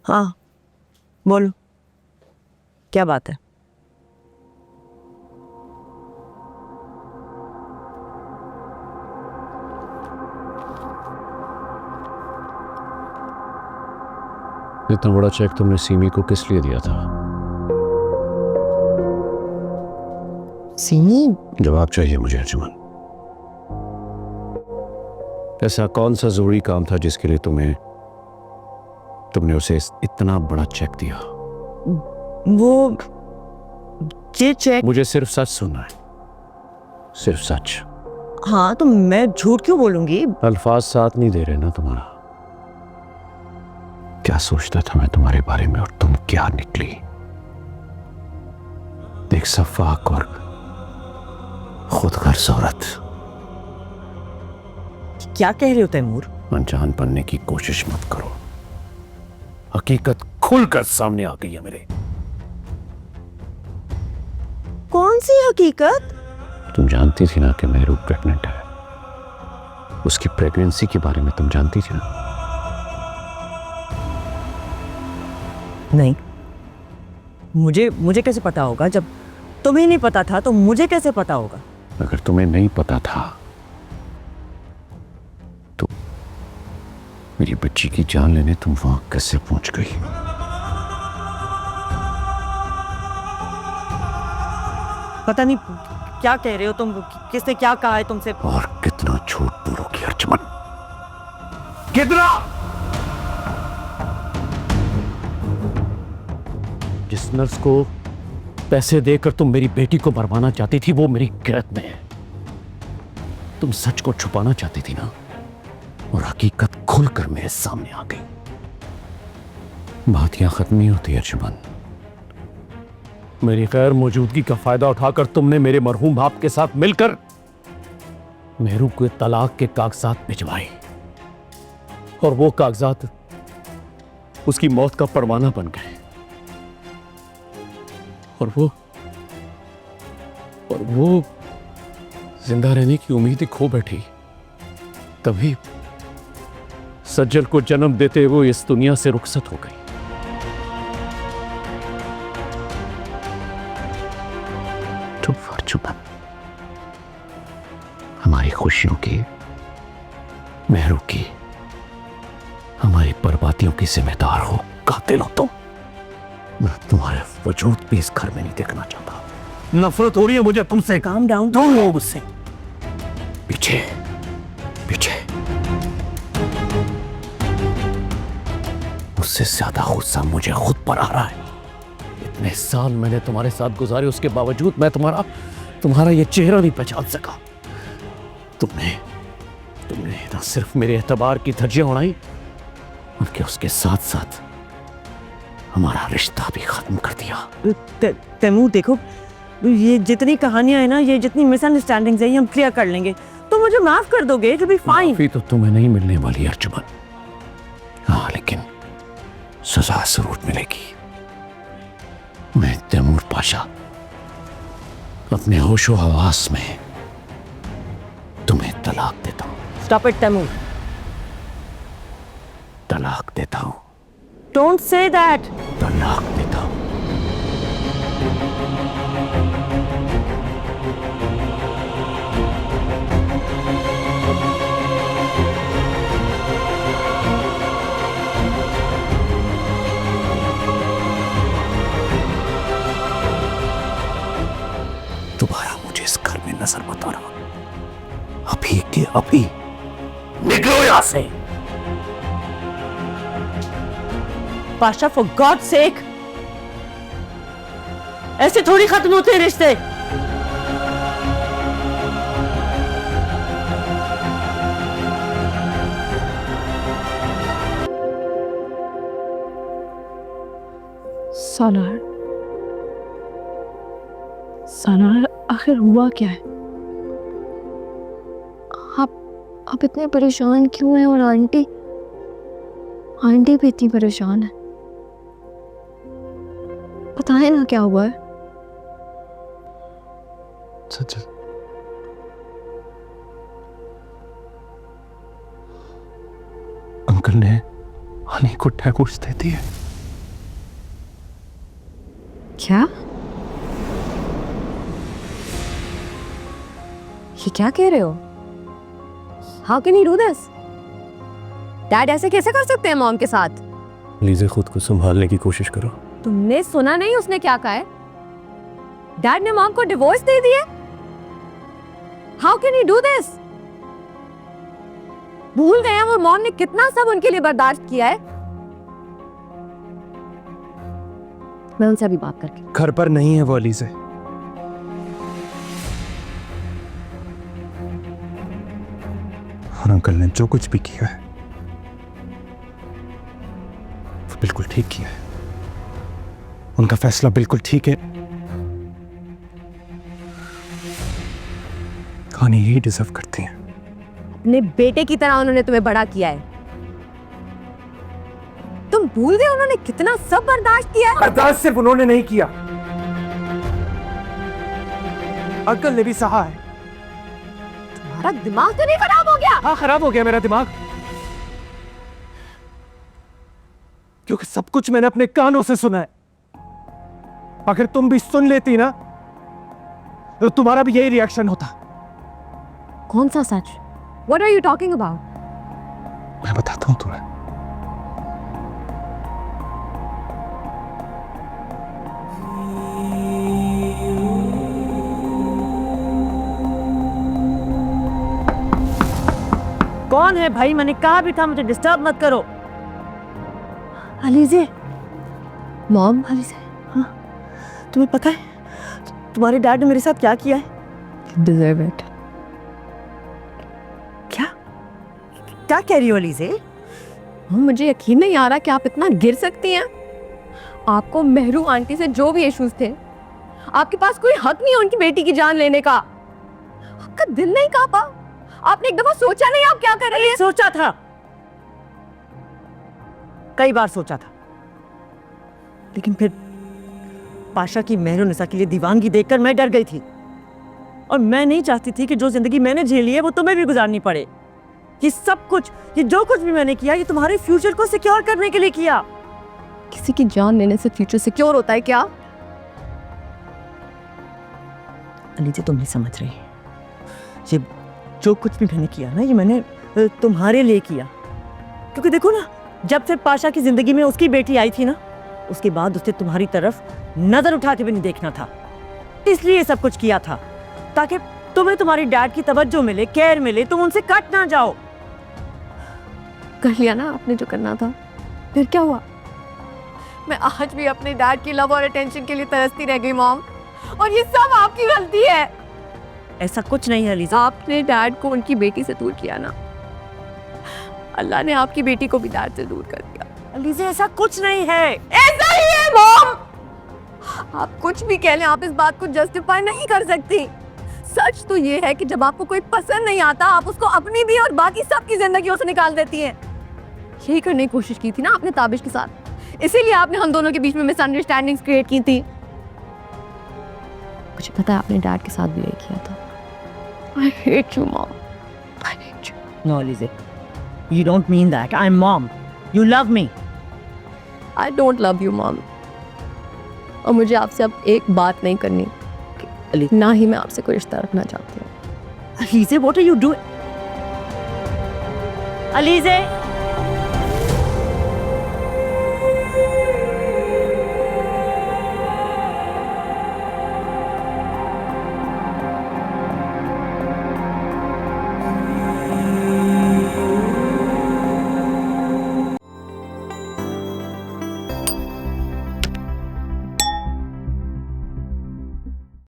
हाँ बोलो, क्या बात है? इतना बड़ा चेक तुमने सीमी को किस लिए दिया था? सीमी? जवाब चाहिए मुझे अर्जुमन। ऐसा कौन सा जरूरी काम था जिसके लिए तुमने उसे इतना बड़ा चेक दिया? वो ये चेक। मुझे सिर्फ सच सुनना है, सिर्फ सच। हाँ तो मैं झूठ क्यों बोलूंगी? अल्फाज साथ नहीं दे रहे ना तुम्हारा। क्या सोचता था मैं तुम्हारे बारे में और तुम क्या निकली? एक सफाक और खुदगर्ज औरत। क्या कह रहे हो तैमूर? अनजान बनने की कोशिश मत करो, हकीकत खुलकर सामने आ गई है मेरे। कौन सी हकीकत? तुम जानती थी ना कि मेहरू प्रेग्नेंट है। उसकी प्रेगनेंसी के बारे में तुम जानती थी ना? नहीं, मुझे कैसे पता होगा? जब तुम्हें नहीं पता था तो मुझे कैसे पता होगा? अगर तुम्हें नहीं पता था तो मेरी बच्ची की जान लेने तुम वहां कैसे पहुंच गई? पता नहीं क्या कह रहे हो तुम। किसने क्या कहा है तुमसे? और कितना झूठ बोलोगी अर्जुमन, कितना? जिस नर्स को पैसे देकर तुम मेरी बेटी को मरवाना चाहती थी वो मेरी गिरफ्त में है। तुम सच को छुपाना चाहती थी ना, और हकीकत खुलकर मेरे सामने आ गई। बात यहां खत्म नहीं होती अर्जुमन। मेरी गैर मौजूदगी का फायदा उठाकर तुमने मेरे मरहूम बाप के साथ मिलकर मेहरू को तलाक के कागजात भिजवाए, और वो कागजात उसकी मौत का परवाना बन गए। और वो जिंदा रहने की उम्मीद ही खो बैठी। तभी सज्जल को जन्म देते हुए इस दुनिया से रुखसत हो गई। तुम अर्जुमन हमारी खुशियों की, मेहरू की, हमारी बर्बादियों की जिम्मेदार हो, कातिल हो तुम। मैं तुम्हारे वजूद भी इस घर में नहीं देखना चाहता। नफरत हो रही है मुझे तुमसे। Calm down. तुम लोग मुझसे पीछे पीछे। उससे ज्यादा गुस्सा मुझे खुद पर आ रहा है। इतने साल मैंने तुम्हारे साथ गुजारे, उसके बावजूद मैं तुम्हारा ये चेहरा नहीं पहचान सका। तुमने न सिर्फ मेरे एतबार की धज्जियां उड़ाई, बल्कि उसके साथ साथ हमारा रिश्ता भी खत्म कर दिया। तैमूर देखो, ये जितनी कहानियां है ना, ये जितनी मिसअंडरस्टैंडिंग्स है, ये हम क्लियर कर लेंगे। तो मुझे माफ कर दोगे? It will be fine. माफी तो तुम्हें नहीं मिलने वाली अर्जुमन। हाँ, लेकिन सजा जरूर मिलेगी। मैं तैमूर पाशा अपने होशो हवास में तुम्हें तलाक देता हूं। Stop it Taimur. तलाक देता हूं। Don't say that. तलाक देता हूं। दोबारा मुझे इस घर में नजर मत आना। अभी के अभी निकलो यहां से। पाशा, फॉर गॉड सेक, ऐसे थोड़ी खत्म होते हैं रिश्ते। सालार आखिर हुआ क्या है? आप इतने परेशान क्यों हैं? और आंटी भी इतनी परेशान है। बताएं ना क्या हुआ है। सच अंकल ने हनी को डाइवोर्स दे दिया। क्या? ये क्या कह रहे हो? How can you do this? Dad ऐसे कैसे कर सकते हैं मॉम के साथ? लीजिए, खुद को संभालने की कोशिश करो। तुमने सुना नहीं उसने क्या कहा है? डैड ने मॉम को डिवोर्स दे दिया। How can you do this? भूल गए हैं वो मॉम ने कितना सब उनके लिए बर्दाश्त किया है। मैं उनसे अभी बात करके। घर पर नहीं है वो अलीज़े। और अंकल ने जो कुछ भी किया है वो बिल्कुल ठीक किया है। उनका फैसला बिल्कुल ठीक है। कहानी यही डिजर्व करती है। अपने बेटे की तरह उन्होंने तुम्हें बड़ा किया है। तुम भूल गए उन्होंने कितना सब बर्दाश्त किया है। बर्दाश्त सिर्फ उन्होंने नहीं किया, अंकल ने भी सहा है। तुम्हारा दिमाग तो नहीं खराब हो गया? हाँ, खराब हो गया मेरा दिमाग, क्योंकि सब कुछ मैंने अपने कानों से सुना है। अगर तुम भी सुन लेती ना तो तुम्हारा भी यही रिएक्शन होता। कौन सा सच? What are you talking about? मैं बताता हूं तुम्हें। कौन है भाई? मैंने कहा भी था मुझे डिस्टर्ब मत करो। अलीज़े। मॉम, अलीज़े, हाँ, तुम्हें पता है तुम्हारे डैड ने मेरे साथ क्या किया है? Deserve it. क्या क्या कह रही हो अलीज़े? मुझे यकीन नहीं आ रहा कि आप इतना गिर सकती हैं। आपको मेहरू आंटी से जो भी इश्यूज थे, आपके पास कोई हक नहीं है उनकी बेटी की जान लेने का। आपका दिल नहीं कांपा? आपने एक दफा सोचा नहीं आप क्या कर रही हैं? सोचा था, कई बार सोचा था, लेकिन फिर पाशा की मेहरुनिसा के लिए दीवानगी देखकर मैं डर गई थी। और मैं नहीं चाहती थी कि जो जिंदगी मैंने झेली है वो तुम्हें भी गुजारनी पड़े। ये सब कुछ, ये जो कुछ भी मैंने किया, ये तुम्हारे फ्यूचर को सिक्योर करने के लिए किया। किसी की जान लेने से फ्यूचर सिक्योर होता है क्या? अलीज़े, तुम नहीं समझ रही। ये जो कुछ भी मैंने किया ना, ये मैंने तुम्हारे लिए किया। क्योंकि देखो ना, जब से पाशा की जिंदगी में उसकी बेटी आई थी ना, उसके बाद उसे तुम्हारी तरफ नजर उठा के भी नहीं देखना था। इसलिए ये सब कुछ किया था, ताकि तुम्हें तुम्हारी डैड की तवज्जो मिले, केयर मिले, तुम उनसे कट ना जाओ। कर लिया ना आपने जो करना था, फिर क्या हुआ? मैं आज भी अपने डैड की लव और अटेंशन के लिए तरसती रह गई मॉम, और ये सब आपकी गलती है। ऐसा कुछ नहीं है अलीज़ा। आपने डैड को उनकी बेटी से दूर किया ना, अल्लाह ने आपकी बेटी को भी डैड से दूर कर दिया। अलीज़ा, ऐसा कुछ नहीं है। ऐसा ही है मॉम। आप कुछ भी कह लें, आप इस बात को जस्टिफाई नहीं कर सकती। सच तो ये है कि जब आपको कोई पसंद नहीं आता, आप उसको अपनी भी और बाकी सबकी जिंदगियों से निकाल देती हैं। यही करने की कोशिश की थी ना आपने ताबिश के साथ, इसीलिए आपने हम दोनों के बीच में मिसअंडरस्टैंडिंग्स क्रिएट की थी। मुझे पता है आपने डैड के साथ भी यही किया था। I hate you, Mom. I hate you. No, Alize, you don't mean that. I'm mom. You love me. I don't love you, Mom. और मुझे आपसे अब एक बात नहीं करनी, ना ही मैं आपसे कोई रिश्ता रखना चाहती हूँ। Alize, what are you doing? Alize!